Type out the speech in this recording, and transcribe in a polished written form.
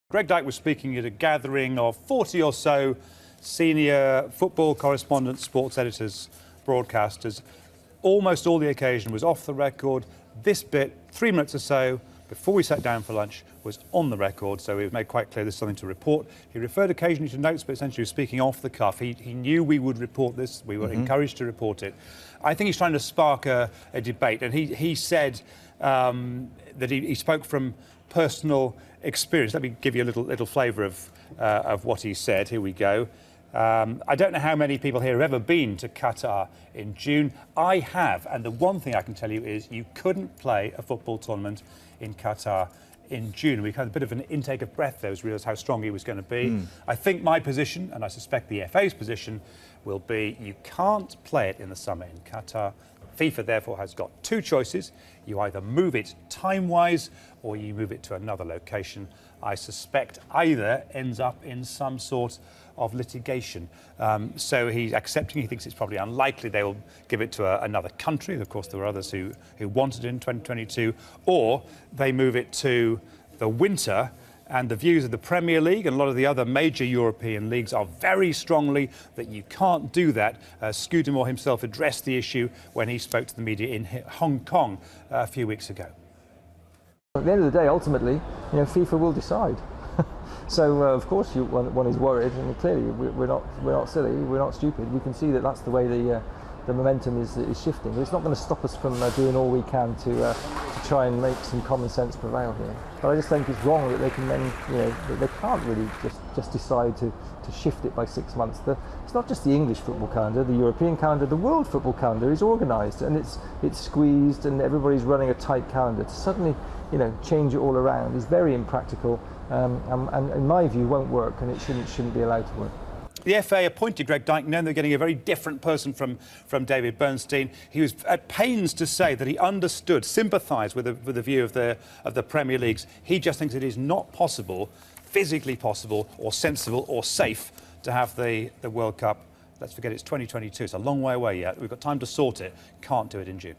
Greg Dyke was speaking at a gathering of 40 or so senior football correspondents, sports editors, broadcasters. Almost all the occasion was off the record. This bit, 3 minutes or so, before we sat down for lunch, was on the record, so it made quite clear there's something to report. He referred occasionally to notes, but essentially he was speaking off the cuff. He knew we would report this. We were encouraged to report it. I think he's trying to spark a debate, and he said that he spoke from personal experience. Let me give you a little flavour of what he said. Here we go. I don't know how many people here have ever been to Qatar in June. I have, and the one thing I can tell you is you couldn't play a football tournament in Qatar in June. We had a bit of an intake of breath there, as we realised how strong he was going to be. I think my position, and I suspect the FA's position, will be you can't play it in the summer in Qatar. FIFA therefore has got two choices. You either move it time-wise or you move it to another location. I suspect either ends up in some sort of litigation. So he's accepting. He thinks it's probably unlikely they will give it to another country. Of course, there were others who wanted it in 2022. Or they move it to the winter. And the views of the Premier League and a lot of the other major European leagues are very strongly that you can't do that. Scudamore himself addressed the issue when he spoke to the media in Hong Kong a few weeks ago. At the end of the day, ultimately, FIFA will decide. So, of course, one is worried, and clearly we're not silly, we're not stupid. We can see that that's the way the momentum is shifting. It's not going to stop us from doing all we can to try and make some common sense prevail here. But I just think it's wrong that they can then, they can't really just decide to shift it by 6 months. It's not just the English football calendar, the European calendar, the world football calendar is organised and it's squeezed and everybody's running a tight calendar. To suddenly, change it all around is very impractical and in my view won't work, and it shouldn't be allowed to work. The FA appointed Greg Dyke, knowing they're getting a very different person from David Bernstein. He was at pains to say that he understood, sympathised with the view of the Premier Leagues. He just thinks it is not possible, physically possible, or sensible, or safe to have the World Cup. Let's forget it's 2022. It's a long way away yet. We've got time to sort it. Can't do it in June.